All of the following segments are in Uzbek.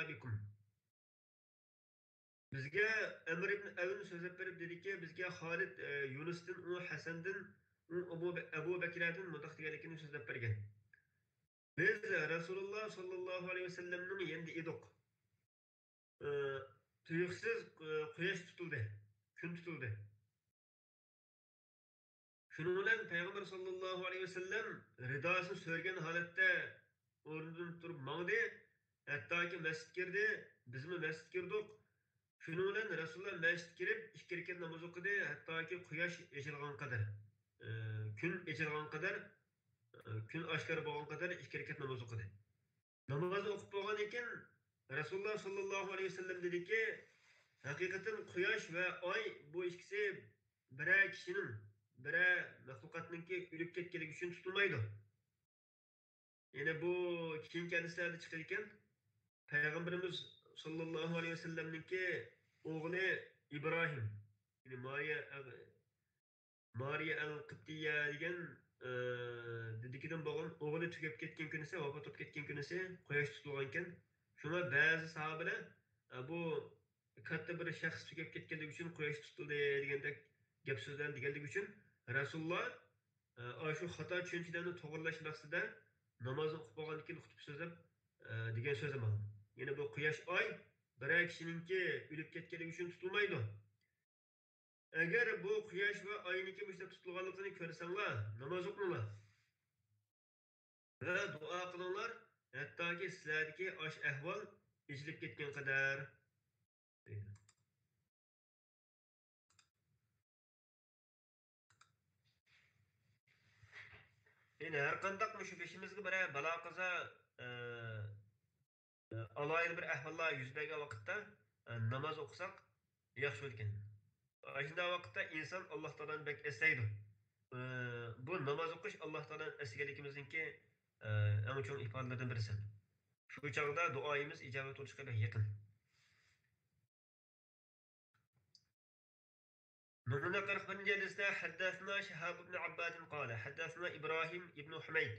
bikum. Bizga Amr ibn Avn so'zlab berib dediki, bizga Xolid Yunusdan, u Hasandan, u Abu Bakrdan mundaq deganligini so'zlab bergan. Biz Rasululloh sollallohu alayhi vasallamning yanında edik. Tuyuqsiz quyosh tutildi, kun tutildi. Shuning bilan payg'ambar sollallohu alayhi vasallam ridosini so'rgan holatda o'rnidan turib mangdi, hattoki masjidga kirdi, bizmi masjidga kirdik. Shuning bilan Rasululloh masjidga kirib ikki rakat namoz o'qidi, hattoki quyosh echilgan qadar, kun echilgan qadar, kun oshkor bo'lgan qadar ikki rakat namoz o'qidi. Namoz o'qib bo'lgan ekan Rasululloh sollallohu alayhi vasallam dediki, haqiqatan quyosh va oy bu ikkisi biror kishining, biror maxluqotninki o'lib ketganligi uchun tutilmaydi. Yana bu keyingi hadislarda chiqar ekan, payg'ambarimiz sollallohu alayhi vasallamninki o'g'li Ibrohim, ya'ni Mariya al-Qibtiyya degan dedikidan bo'lgan o'g'li tugab ketgan kunisi, vafot etib ketgan kunisi quyosh tutilgan ekan. Shuna ba'zi sahobalar bu katta bir shaxs tugab ketganligi uchun quyosh tutildi degandek gap so'zlarni deganligi uchun Rasululloh shu xato tushunchalarni to'g'rilash maqsadida namozni o'qib bo'lgandan keyin xutba so'zlab degan so'z ham. Yana bu quyosh oy biror kishiningki o'lib ketganligi uchun tutilmaydi. Agar bu quyosh va oyniki mushta tutilganligini ko'rsanglar, namoz o'qinglar va duo qilinglar, hattoki sizlardagi osh ahvol ijlib ketgan qadar. Endi har qanday shu beshimizga bir balo qazo alayli bir ahvollar yuz bergan vaqtda namoz o'qisak yaxshi bo'lgan. Shunday vaqtda inson Alloh taoloni bek eslaydi. Bu namoz o'qish Alloh taoloni esgaligimizningki eng chong ifodalardan birisi. Shu chog'da duoyimiz ijobat bo'lishga yaqin. من نقرأ من جلسنا حدثنا شهاب بن عباد قال حدثنا إبراهيم بن حميد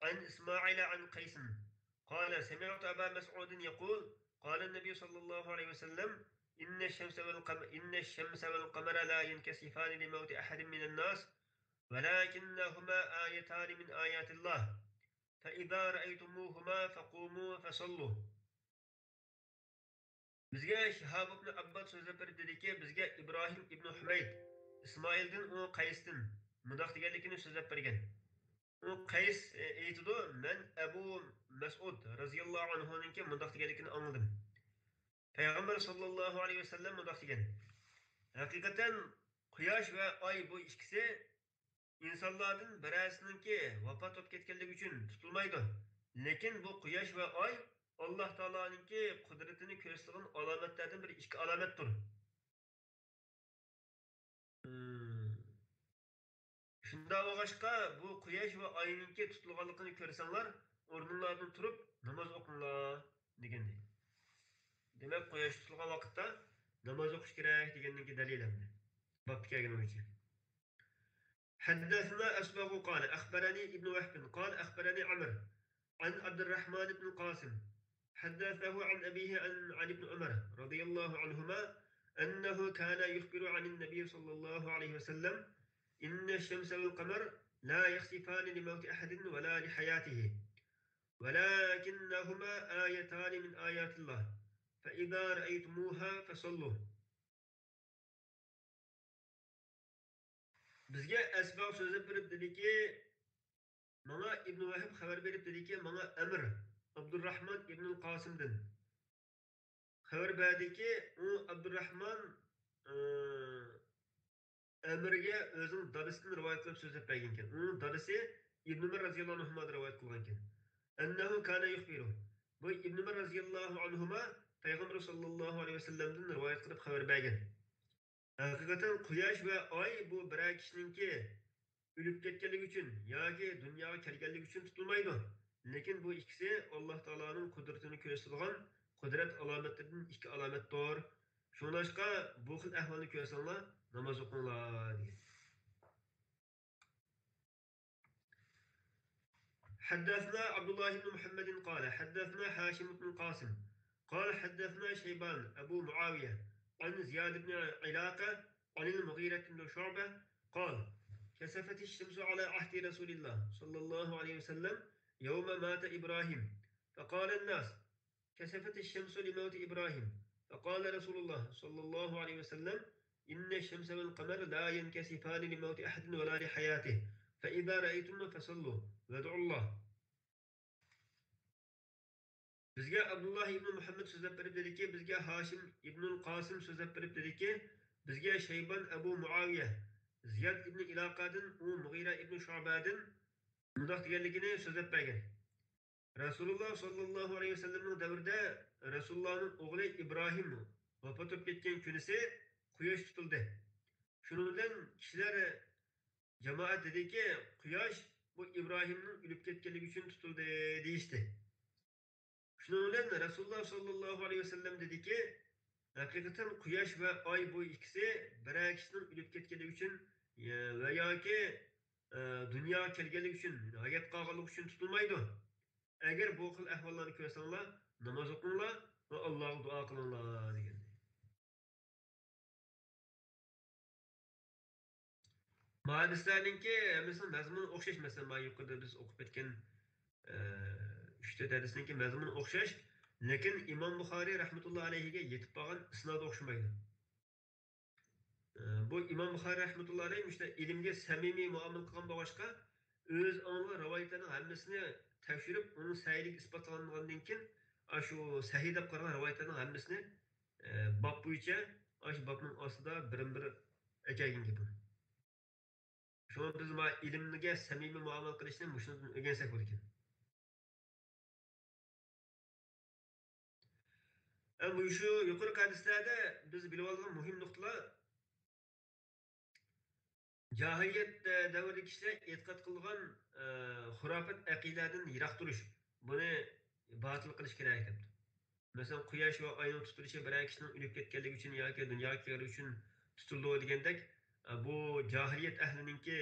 عن إسماعيل عن قيس قال سمعت أبا مسعود يقول قال النبي صلى الله عليه وسلم إن الشمس والقمر لا ينكسفان لموت أحد من الناس ولكنهما آيتان من آيات الله فإذا رأيتموهما فقوموا فصلوا. Bizga Shihab ibn Abbad so'zlab dediki, bizga Ibrohim ibn Humayd Ismoildan, u Qaysdan mundoq deganligini so'zlab bergan. U Qays aytdi, men Abu Mas'ud radhiyallohu anhuninki mundoq deganligini angladim. Payg'ambar sollallohu alayhi vasallam mundoq degan. Haqiqatan quyosh va oy bu ikkisi insonlardan birasininki vafot bo'lib ketganligi uchun tutilmaydi. Lekin bu quyosh va oy Alloh taoloninki qudratini ko'rsatgan alomatlardan bir ikki alomatdir. Shunda bo'lg'achqa bu quyosh va oyninki tutilganligini ko'rsanglar, o'rninglardan turib namoz o'qinglar degandi. Demak, quyosh tutilgan vaqtda namoz o'qish kerak deganning dalilamdi. Bab kelgan uchun. حدثنا أسبغ قال أخبرني ابن وهب قال أخبرني عمر عن عبد الرحمن بن القاسم حدثه عن أبيه عن ابن عمر رضي الله عنهما أنه كان يخبر عن النبي صلى الله عليه وسلم إن الشمس والقمر لا يخسفان لموت أحد ولا لحياته ولكنهما آيتان من آيات الله فإذا رأيتموها فصلوا. Bizga asbab so'zlab berib dediki, mana Ibn Vahib xabar berib dediki, mana Amr Abdurrahman ibn Qosimdan xabar berdiki, u Abdurrahman Amirga o'zining dadasidan rivoyat qilib so'zlab bergan ekan. Uning dadasi Ibn Umar radhiyallohu anhu rivoyat qilgan ekan. Annahu kana yukhbiru. Bu Ibn Umar radhiyallohu anhu payg'ambar sollallohu alayhi vasallamdan rivoyat qilib xabar bergan. Haqiqatan quyosh va oy bu biror kishiningki o'lib ketganligi uchun yoki dunyoga kelganligi uchun tutilmaydi. Lekin bu ikkisi Alloh taoloning qudratini ko'rsatadigan qudrat alomatlaridan ikki alomatdir. Shuningdek, bu xil ahvolni ko'rsanglar, namoz o'qinglar degan. حدثنا عبد الله بن محمد قال حدثنا هاشم بن القاسم قال حدثنا شيبان أبو معاوية عن زياد بن علاقة عن المغيرة بن شعبة قال كسفت الشمس على عهد رسول الله صلى الله عليه وسلم يوم مات إبراهيم فقال الناس كسفت الشمس لموت إبراهيم فقال رسول الله صلى الله عليه وسلم إن الشمس والقمر لا ينكسفان لموت أحد ولا لحياته فإذا رأيتم فصلوا وادعوا الله. Bizga Abdullah ibn Muhammad so'zlab berib dediki, bizga Hashim ibn Qosim so'zlab berib dediki, bizga Shayban Abu Muaviya, Ziyad ibn Ilaqadan, u Mughira ibn Shu'badan mundoq deganligini so'zlab bergan. Rasululloh sollallohu alayhi vasallamning davrida Rasulullohning o'g'li Ibrohim vafot etib ketgan kunisi quyosh tutildi. Shuning bilan kishilar jamoat dediki, quyosh bu Ibrohimning o'lib ketganligi uchun tutildi deyishdi. Shuning bilan Rasululloh sollallohu alayhi vasallam dediki, haqiqatan quyosh va oy bu ikkisi bir kishining o'lib ketganligi uchun va yoki dunyo kelganligi uchun, hayot qolganligi uchun tutilmaydi. Agar bu xil ahvollarni ko'rsanglar, namoz o'qinglar va Allohga duo qilinglar degan. Hadislarninki hammasi mazmun o'xshash. Masalan, mana yuqorida biz o'qib ketgan uchta hadisninki mazmun o'xshash, lekin Imom Buxoriy rahmatullohi alayhiga yetib qolgan isnodi o'xshamaydi. Bu İmam Buxoriy rahmatullohi alayhi işte ilmga samimiy muomala qilgan bo'lg'achqa, o'z ongli rivoyatlarning hammasini tekshirib, uni sahiylik isbotlangandan keyin shu sahih deb qaragan rivoyatlarning hammasini bob bo'yicha shu bobning ostida birin-bir ekangan gapi. Shuni biz ma ilmga samimiy muomala qilishni shundan o'rgansak bo'lar ekan. Bu shu yuqori hadislarda biz bilib olgan muhim nuqtalar Cahiliyet davrida kishilar e'tiqod qilgan xurofot aqidadan yiroq turish. Buni botil qilish kerak debdi. Masalan, quyosh va oyning tutilishi bir kishining o'lib ketganligi uchun yoki dunyoga kelgani uchun tutildi degandek, bu jahiliyat ahlininki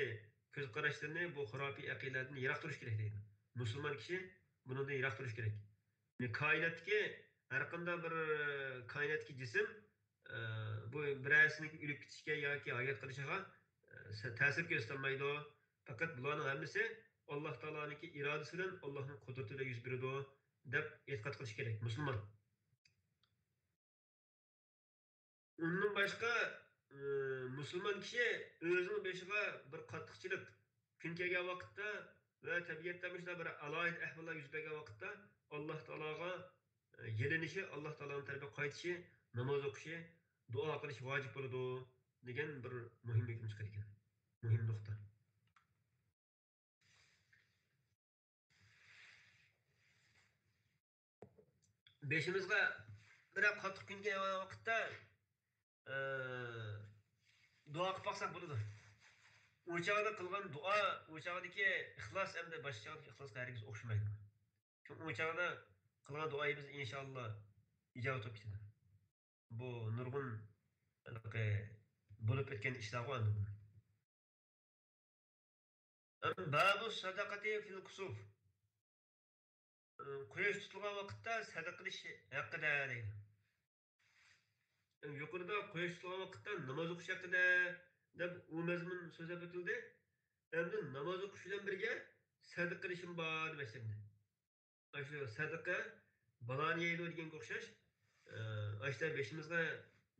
ko'z qarashlarini bu xurofiy aqidadan yiroq turish kerak deydi. Musulmon kishi bundan yiroq turish kerak. Koinotdagi har qanday bir koinotdagi jism bu birasining o'lib ketishga yoki hayot qilishiga ta'sir göstermeydi. Fakat bularning hammasi Alloh taoloning irodasi bilan Allohning qudratida yuz beradi deb e'tiqod qilish kerak musulmon. Undan boshqa musulmon kishi o'zining beshiga bir qattiqchilik kun kelgan vaqtda va tabiatda shunday bir alohida ahvollar yuz bergan vaqtda Alloh taologa yelinishi, Alloh taoloning tarafiga qaytishi, namoz o'qishi, duo qilish vojib bo'ladi degan bir muhim hukm chiqar ekan. Muhim nuqta. Beshimizga bir qattiq kun kelgan vaqtda duo qilib baqsak bo'ladi. O chog'da qilgan duo, o chog'dagi ixlos hamda boshqa chog'dagi ixlosga hargiz o'xshamaydi. Shu o chog'da qilgan duoyimiz inshaalloh ijobat topib ketadi. Bu nurg'un bo'lib o'tgan ishlar qo'yadi. Babu sadaqati fil kusuf. Quyosh tutilgan vaqtda sadaqa qilish haqida deydi. Yuqorida quyosh tutilgan vaqtda namoz o'qish haqida deb u mazmun so'zlab o'tildi. Endi namoz o'qish bilan birga sadaqa qilishim bor demoqchimdi. Shu sadaqa baloni yeydi deganga o'xshash. Ashta beshimizga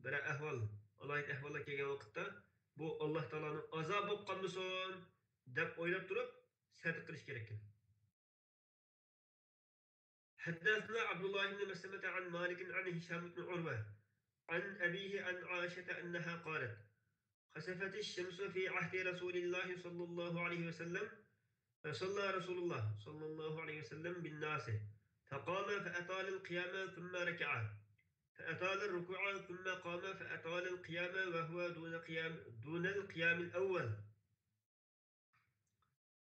bir ahvol, alohida ahvollar kelgan vaqtda bu Alloh taoloning azob bo'lib qolmasin deb o'ylab turib sadaqa qilish kerak ekan. حدثنا عبد الله بن مسلمة عن مالك عن هشام بن عروة عن أبيه عن عائشة أنها قالت خسفت الشمس في عهد رسول الله صلى الله عليه وسلم فصلى رسول الله صلى الله عليه وسلم بالناس فقام فأطال القيام ثم ركع فأطال الركوع ثم قام فأطال القيام وهو دون القيام الأول.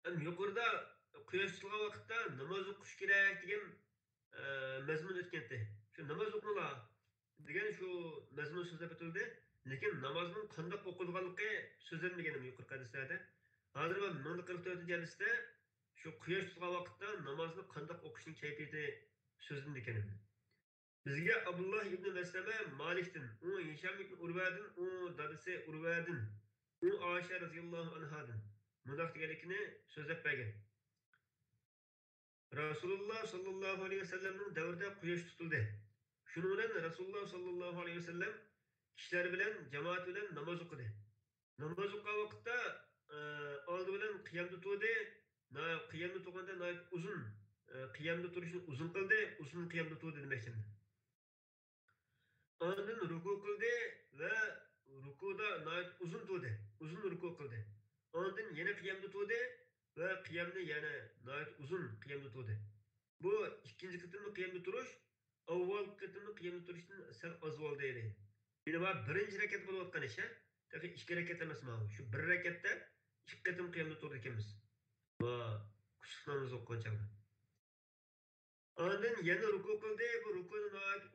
أم يقرد قياس وقتا نماز قش كراك ديگن mazmun o'tganda shu namoz o'qinglar degan shu mazmun so'zlab o'tildi, lekin namozning qanday o'qilganligi so'zlanmagan yuqorgi hadislarda. Hozir men 1044 hadisda shu quyosh tutgan vaqtda namozni qanday o'qishning kayfiyati so'zlandi ekan. Bizga Abdullah ibn Maslama Malik'tin, u Hisham ibn Urva'din, u dadisi Urva'din, u Aisha radhiyallohu anhadan mundaq deganlikni so'zlab bergan. Rasululloh sallallohu alayhi vasallamning davrida quyosh tutildi. Shuning bilan Rasululloh sallallohu alayhi vasallam kishilar bilan jamoat bilan namoz o'qidi. Namoz o'qigan vaqtda oldi bilan qiyamda turdi. Qiyamda turganda uzun qiyamda turishni uzun qildi, uzun qiyamda turdi demoqchi. Ondan ruku qildi va rukuda uzun turdi. Uzun ruku qildi. Ondan yana qiyamda turdi va qiyamda yana uzun qiyamda turdi. Bu ikkinchi qitimli qiyamda turish, avval qitimli qiyamda turishdan sal ozvol deydi. Yine bak birinci rakat bo'layotgan ish, tabii ikki rakat emas mana. Shu bir rakatda ikki qitim qiyamda turdi ekanmiz. Va kuchuklarimiz o'qigan chog'da. Ondan yana ruku qildi, bu rukuni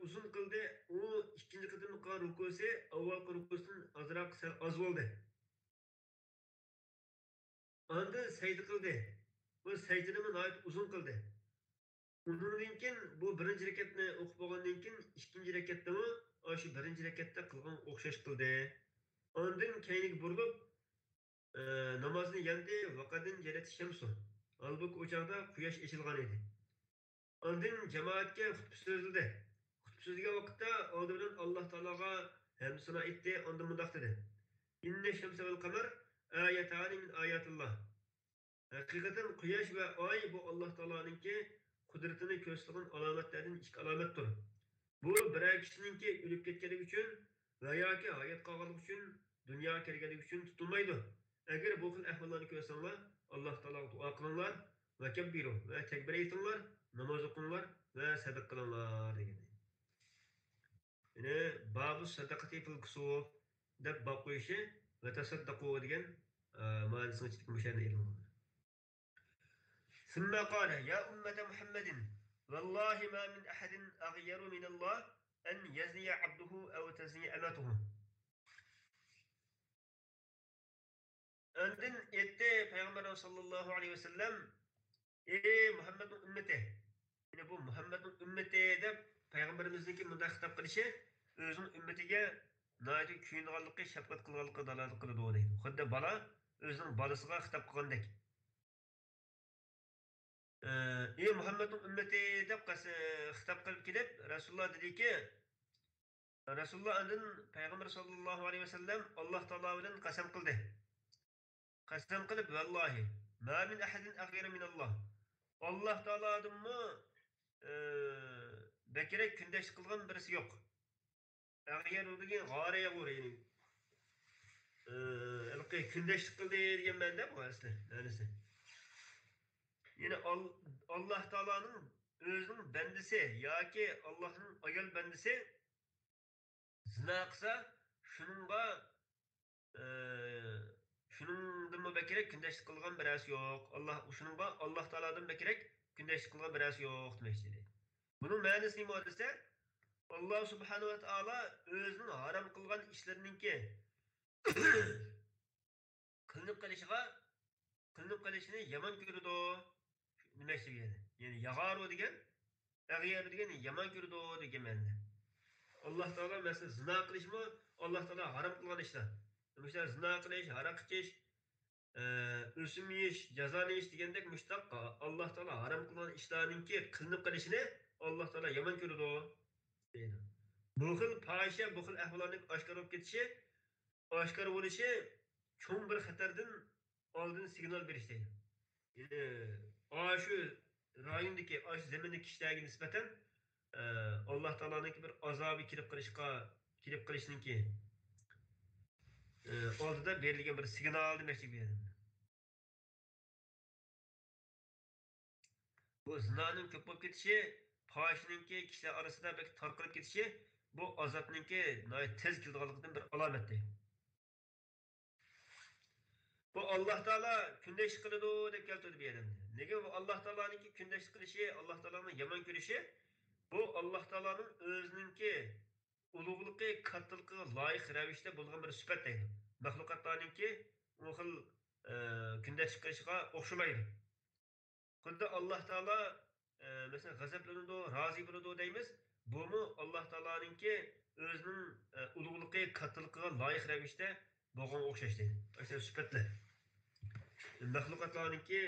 uzun qildi. U ikkinchi qitimli qilgan rukusi avvalgi rukusidan ozroq sal oz bo'ldi. Ondan sajda qildi. Bu sajdani uzun qildi. Undan keyin bu birinchi rakatni o'qib bo'lgandan keyin ikkinchi rakatdami shu birinchi rakatda qilgan o'xshash qildi. Ondan keyin burilib namozni yandi vaqadin jalat shamsu. Halbuki o chog'da quyosh ochilgan edi. Ondan jamoatga xutba so'zildi. Xutba so'zlagan vaqtda oldidan Alloh taologa hamd sano aytdi. Ondan mundaq dedi: "Inna shamsa val qamar ayatani min ayatilloh." Haqiqatan quyosh va oy bu Alloh taoloninki qudratini ko'rsatgan alomatlardan ikki alomatdir. Bu biror kishiningki o'lib ketganligi uchun va yoki hayot qolganligi uchun dunyoga kelganligi uchun tutilmaydi. Agar bu xil ahvollarni ko'rsanglar, Alloh taologa duo qilinglar va kabbiru va takbir aytinglar, namoz o'qinglar va sadaqa qilinglar degan. Yine babu sadaqati fil kusuf deb bab qo'yishi va tasaddaqu degan ma'nosini chiqarishni ilm. ثم قال يا أمة محمد والله ما من أحد أغير من الله أن يزني عبده أو تزني أمته. Önden etti Peygamber sallallahu aleyhi ve sellem Muhammed'in ümmeti. Yine bu Muhammed'in ümmeti de Peygamberimizdeki munda hitap kılışı özünün ümmetiga nayeti kuyunganlıkı, şefkat kılganlıkı dalalet kılıdı o deydi. Xuddi bala özünün balısıga hitap kılgandek. Muhammed'in ümmeti deb hitap qilib kelib, Rasululloh dediki, Rasululloh andin Payg'ambar sollallohu alayhi vasallam Alloh taolo bilan qasam qildi. Qasam qilib, vallohi, ma min ahadin aghyara min Alloh. Alloh taolodanmi bakrak kundash qilgan birisi yo'q. Aghyar degan g'oriya bo'laydi. Kundash qildi degan ma'noda bu asli. Yine Allah Teala'nın özünün bendisi ya ki Allah'ın ayol bendisi zina kılsa şununla şunundan bekerek gündeşlik kılgan birisi yok. Şununla Allah Teala'dan bekerek gündeşlik kılgan birisi yok demekçiydi. Bunun manası ne ise Allah Subhanahu ve Teala özünün haram kılgan işlerininki kılınıp kalışını yaman görüdü. Demek yani yağar degan ag'yar degan yomon ko'rdi degan ma'noda. Alloh taolo masalan zino qilishmi Alloh taolo harom qilgan ishlar. Misol zino qilish, aroq ichish, o'sim yeyish, jazoni yeyish degandek mushtaq Alloh taolo harom qilgan ishlarningki qilinib qilishini Alloh taolo yomon ko'rdi deydi. Bu xil fohisha, bu xil ahvollarning oshkor bo'lib ketishi, oshkor bo'lishi cho'ng bir xatardan oldin signal berish deydi. Şu rayondaki, şu zemindeki kişilerine nispeten Allah Teala'nınki bir azabı kirip kılışınınki olduda verilgen bir signal demekçi bir yerim. Bu zinanın köp bolup ketişi, fahişinki kişiler arasında belki tarqalıp ketişi bu azapnınki tez kildiğalıktan bir alamet değil. Bu Allah Teala gündeş kılıdı dep keltirdi bir yerim. Nege bu Allah Teala'nınki gündeş kılışı, Allah Teala'nın yaman görüşü bu Allah Teala'nın özününki ulug'ligi, kattaligiga loyiq ravishda bo'lgan bir sifat deydi. Maxluqotlarningki u xil kundash qilishiga o'xshamaydi. Xuddi Alloh taolo masalan g'azablanadi, rozi bo'ladi deymiz. Bumu Alloh taoloninki o'zining ulug'ligi, kattaligiga loyiq ravishda bo'lgan o'xshash deydi. O'sha sifatlar. Mahluqotlarninki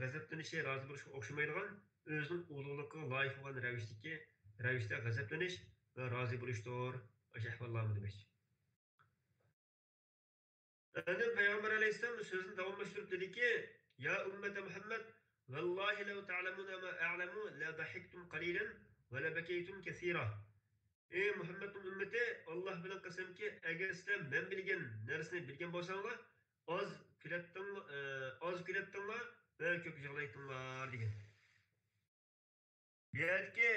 g'azablanishi, rozi bo'lishga o'xshamaydigan o'zining ulug'ligiga loyiq bo'lgan ravishda g'azablanish va rozi bo'lishdir. O'sha ahvollarni demoqchi. Endi Payg'ambar alayhissalom so'zini davomlashtirib dediki, ya ummati Muhammad, vallohi law ta'lamuna ma a'lamu la dahiktum qalilan va la bakaytum kaseera. Ey Muhammadning ummati, Alloh bilan qasamki, agar sizlar men bilgan narsani bilgan bo'lsanglar, oz kulatdinglar va ko'p yig'laydinglar degan. Bu yerki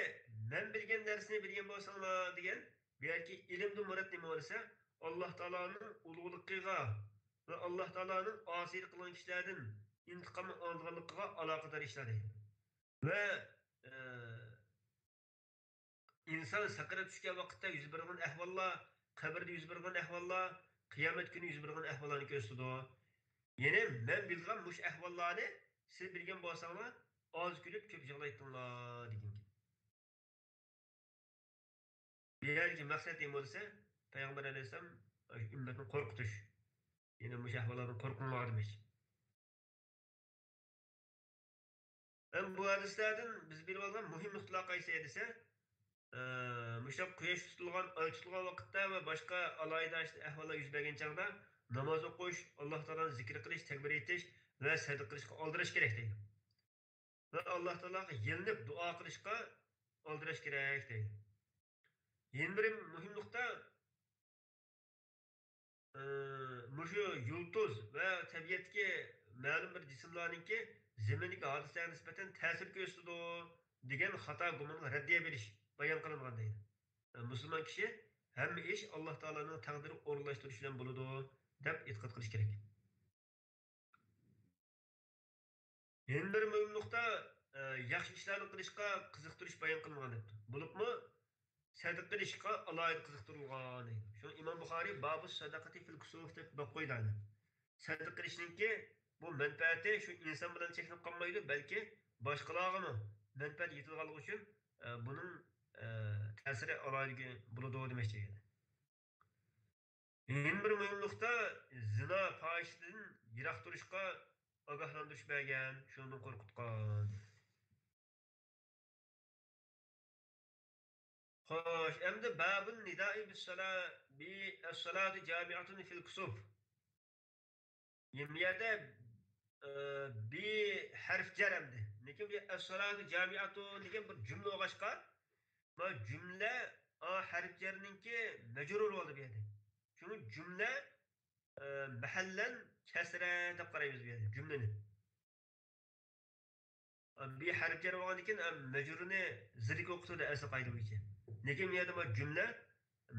men bilgan narsani bilgan bo'lsanglar degan, bu yerki ilmni murad nima bo'lsa, Alloh taoloning ulug'ligiga ve Allah Teala'nın asir kılan kişilerden intikamı alganlıkla alakadar işler deydi. Ve e, insan sakara düşken vakitte yüz bergen ehvallar, kabirde yüz bergen ehvallar, kıyamet günü yüz bergen ehvallarını gösteriyor. Yine men bilgen muş ehvallarını siz bilgen bolsanlar az gülüp köp yığlaytınlar degan. Bir yerki maksat nima bo'lsa, Payg'ambar alayhisalom ümmetini korkutish. Yine muş ehvallardan korkunglar demiş. Hem bu hadislerden biz bilip algan muhim noktalar qaysi dese, müştab quyosh tutilgan, oy tutilgan vaqtda va boshqa alayda ahvollar yuz bergan chog'da namoz o'qish, Alloh taoloni zikr qilish, takbir etish va sadaq qilishga oldirish kerak deydi. Va Alloh taologa yilinib duo qilishga oldirish kerak deydi. Yana bir muhim nuqta mushu yulduz va tabiatga ma'lum bir jismlarningki zaminiga hodisalarga nisbatan ta'sir ko'rsatadi degan xato gumonga raddiya berish bayon qilingan deydi. Müslüman kişi hem iş Allah Teala'nın takdiri o'rinlashtirishi bilan bo'ladi deb e'tiqod qilish kerak. Yana bir muhim nuqta yaxshi ishlarni qilishga qiziqtirish bayon qilingan debdi. Bo'libmi sadaqa qilishga alohida qiziqtirilgan deydi. Shu Imom Buxoriy babu sadaqati fil kusuf deb bab qo'ygan. Sadaqa qilishninki bu manfaati shu inson bilan cheklanib qolmaydi, balki boshqalarga manfaat yetadiganligi uchun buning ta'siri alohida bo'ladi demoqchi edi. Yeni bir mühim nokta zina fahişliğinin yirak duruşka agahlandırış bergen, şunu korkutkan. Hoş, emdi babın nidai bi es-salati camiatun fil kusuf. Yemiyede bir harf ceremdi. Nekim bir es-salati camiatun nekim bir cümle oğaşka. Ma cümle harf cerininki mecrur oldu bir yerde. Şunu cümle mahallen kesre deb qaraymiz bu yerda jumlani. Bir harf jar bo'lgan ekan, majrurni zirga o'qitadi asl qoida bo'yicha. Lekin bu yerda jumla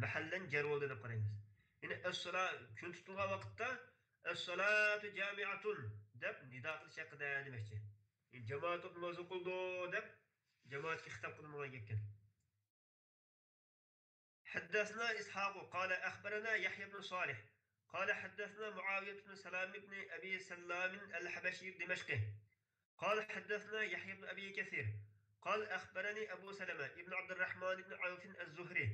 mahallan jar bo'ldi deb qaraymiz. Ya'ni as-salat kun tutilgan vaqtda as-salatu jami'atun deb nido qilish haqida demoqchi. Jamoat namoz o'qildi deb jamoatga xitob qilingan ekan. حدثنا إسحاق قال أخبرنا يحيى بن صالح قال حدثنا معاوية بن سلام بن أبي سلام الحبشي دمشقي قال حدثنا يحيى بن أبي كثير قال أخبرني أبو سلمة بن عبد الرحمن بن عوف الزهري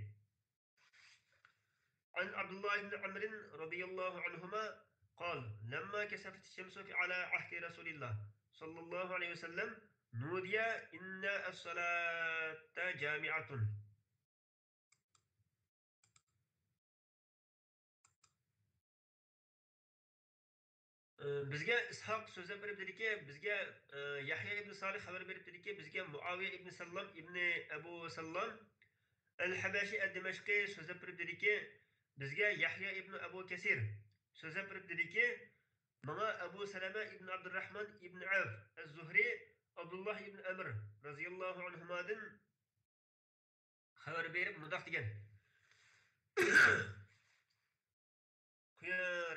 عن عبد الله بن عمرو رضي الله عنهما قال لما كسفت الشمس على عهد رسول الله صلى الله عليه وسلم نودي إن الصلاة جامعة. Bizga Ishoq so'zlab berib dediki, bizga Yahya ibn Solih xabar berib dediki, bizga Muaviya ibn Sallam ibn Abu Sallam al-Habashi ad-Dimashqi so'zlab berib dediki, bizga Yahya ibn Abu Kasir so'zlab berib dediki, menga Abu Salama ibn Abdurrahman ibn Auf az-Zuhri Abdullah ibn Amr radhiyallohu anhumadan xabar berib mundaq degan.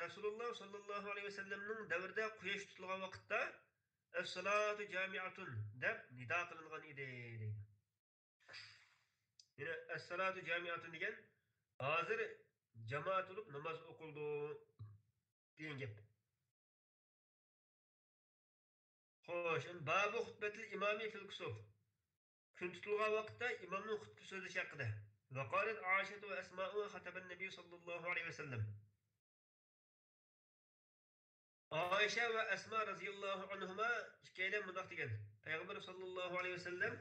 Rasululloh sallallohu alayhi vasallamning davrida quyosh tutilgan vaqtda as-salatu jami'atun deb nido qilingan edi deydi. Yine as-salatu jami'atun degan hozir jamoat bo'lib namoz o'qildi degan gap. Xo'sh, babu xutbatil imomi fil kusuf. Kun tutilgan vaqtda imomning xutba so'zlashi haqida. Vaqalat Aisha va Asma'u xataban Nabiy sallallohu alayhi vasallam. Aisha va Asma radhiyallohu anhuma ikkalan mundoq degan. Payg'ambar sallallohu alayhi vasallam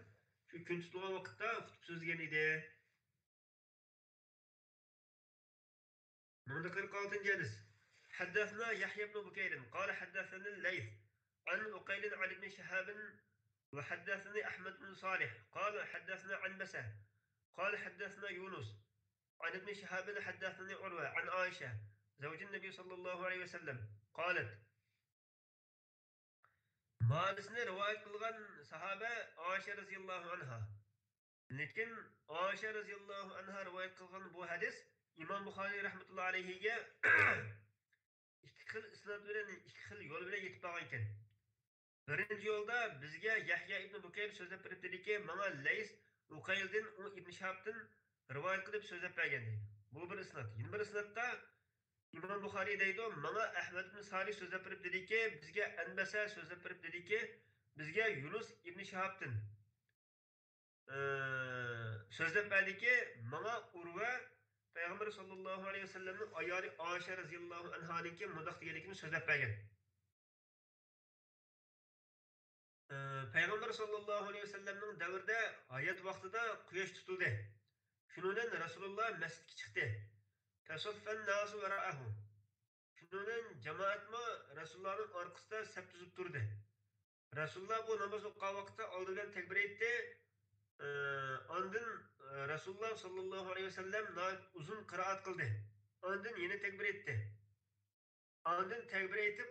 shu kun tutilgan vaqtda xutba so'zlagan edi. من ذكر قال جالس حدثنا يحيى بن بكير قال حدثنا الليث عن أقيل عن ابن شهاب وحدثني أحمد بن صالح قال حدثنا عن بسة قال حدثنا يونس عن ابن شهاب حدثني عروة عن عائشة زوج النبي صلى الله عليه وسلم قالت ما نسني رواية قلغن صحابة عائشة رضي الله عنها لكن عائشة رضي الله عنها رواية قلغن بو حديث İmam Buxoriy rahmetullohi alayhiga ikki xil isnod bilan ikki xil yo'l bilan yetib borgan ekan. Birinchi yo'lda bizga Yahya ibn Bukayr so'zlab berib dediki, "Menga Lays Uqayldan u Ibn Shahabdan rivoyat qilib so'zlab bergan" deydi. Bu bir isnod. Yana bir isnodda İmam Buxoriy deydi, "Menga Ahmad ibn Salih so'zlab berib dediki, bizga Anbasa so'zlab berib dediki, bizga Yunus ibn Shahabdan so'zlab berdiki, menga Urva Peygamber sallallahu aleyhi ve sellem'in ayarı Ayşe razıyallahu anh'ninki mundaq deganligini so'zlab bergan. Peygamber sallallahu aleyhi ve sellem'in davrida hayat vaqtida quyosh tutildi. Shundan Rasululloh masjidga chiqdi. Tasaffan nasu vara'ahu. Shundan jamoatmi Rasulullohning orqasida saf tuzib turdi. Rasululloh bu namoz o'qigan vaqtda oldidan takbir aytdi. Ondan Rasululloh sallallohu alayhi vasallam uzun qiroat qildi. Ondan yana takbir etdi. Ondan takbir etib,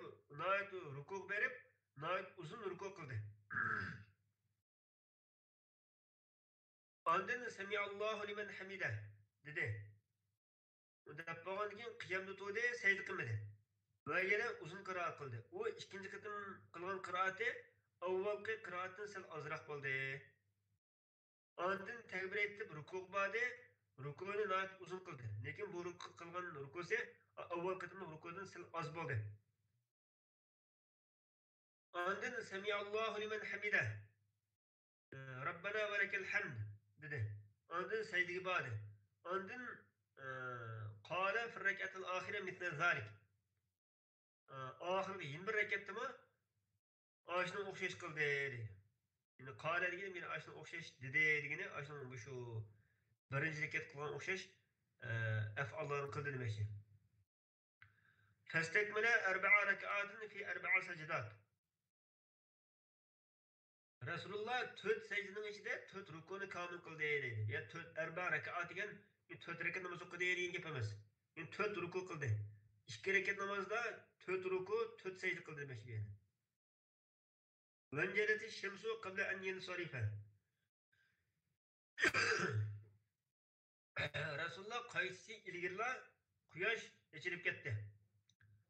ruku berib, uzun ruku qildi. Ondan Samiallohu liman hamida dedi. Deb bo'lgandan keyin qiyamda turdi, sajda qilmadi. Va yana uzun qiroat qildi. U ikkinchi qatim qilgan qiroati avvalgi qiroatdan sal ozroq bo'ldi. Ondan takbir etib ruku qildi. Rukuni uzun qildi. Lekin bu qilgan rukusi avval qatim rukudan sal oz bo'ldi. Ondan Samiallohu liman hamida. Rabbana ve lekel hamd dedi. Ondan secdeye bağladı. Ondan kâle fir rek'atil ahire misle zâlik. Ahirde 21 rekatta mı? Aşının okşaş kıldı dedi. Yani kâle degeni yine aşının okşaş dedi degeni aşının bu şu birinci rekat kılgan okşaş ef'allarını kıldı demekçi. Festekmele erba'a rek'atin fi erba'a secdat. Rasululloh 4 secdenin içinde 4 rukunu kamil kıldı deydi. Ya 4 erba rekat degan 4 rekat namaz o'qidi degan gap emas. Yani 4 ruku kıldı. 2 rekat namazda 4 ruku 4 secde kıldı demek bu yani. Venceleti şemsu qabla an yansarifa. Rasululloh qaytisi ilgirla quyosh echilib ketdi.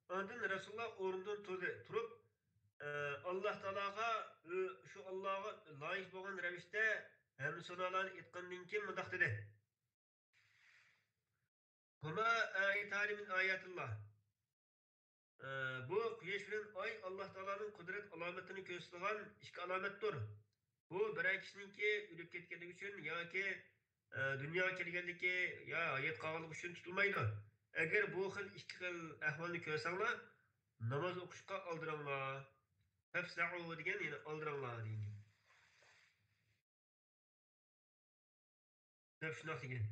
Ondan Rasululloh o'rnidan turib Allah Teala'ga şu Allah'a layık bo'lgan ravishda hamd sanolarni aytgandan keyin mundoq dedi. Huma ayatani min ayatillah. Bu quyosh bilan oy Alloh taoloning qudrat alomatini ko'rsatgan ikki alomatdir. Bu bir kishiniki o'lib ketganligi uchun yoki dunyoga kelganligi yo hayot qolganligi uchun tutilmaydi. Agar bu xil ikki xil ahvolni ko'rsanglar, namoz o'qishga oldiringlar. Fafsa'u degan yani oldiringlar degan. Deb shunaqa degan.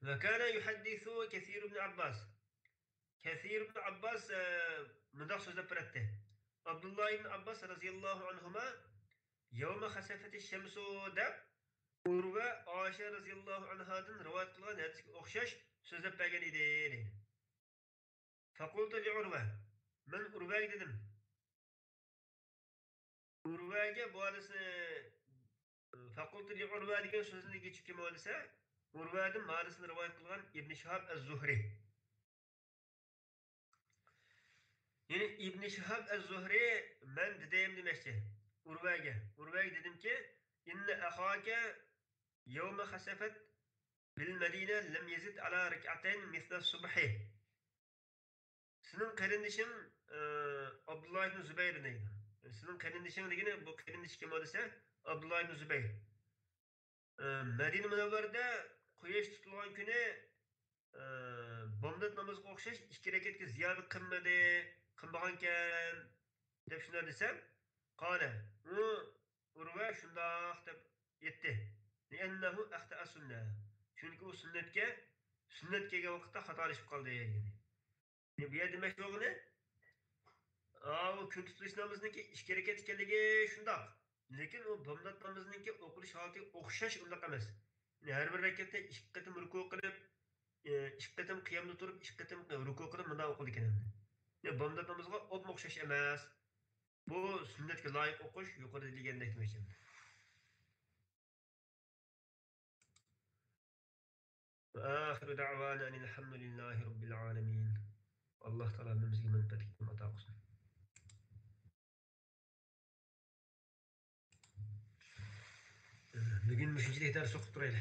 وكان يحدث كثير بن عباس. كثير بن عباس مدخل زبرته. عبد الله بن عباس رضي الله عنهما يوم خسفت الشمس دب Urva Ayşe radhiyallahu anhadan rivayet kılgan hadisga o'xshash so'zlab bergan edi. Faqultu li Urva. Men Urvaga dedim. Urvaga bu hadisni Faqultu li Urva degan so'zni geçib kim bo'lsa, Urvadan hadisni rivayet kılgan İbn Shihab az-Zuhri. Yani İbn Shihab az-Zuhri men dedim demişti. Urvaga dedim ki inne ahaka يوم خسفت بالمدينة لم يزد على ركعتين مثل الصبح. Senin kardeşin Abdullah ibn Zübeyir neydi? Senin kardeşin degene bu kardeş kim dese Abdullah ibn Zübeyir. Medine Münevver'de quyosh tutilgan kuni bomdod namoziga o'xshash 2 rakatga ziyoda qilmadi, qilmagankan deb shunday desam, qala u urva shundoq deb aytdi. Li'annahu axta'a sunnah. Chunki u sunnat kelgan vaqtda xatolashib qoldi degan. Bu yer demak bo'lg'ini, u kun tutilish namozininki 2 rakat ekanligi shundoq. Lekin u bomdod namozininki o'qilish holatiga o'xshash undoq emas. Har bir rakatda 2 qatim ruku qilib, 2 qatim qiyomda turib, 2 qatim ruku qilib bunday o'qildi ekan endi. Bomdod namoziga o'xshash emas. Bu sunnatga loyiq o'qish yuqorida degandek demoqchi. وآخر دعوانا أن الحمد لله رب العالمين. الله تعالى ممزق من فتح ما تاقصنا. Bugün 3. ders okup duraydı.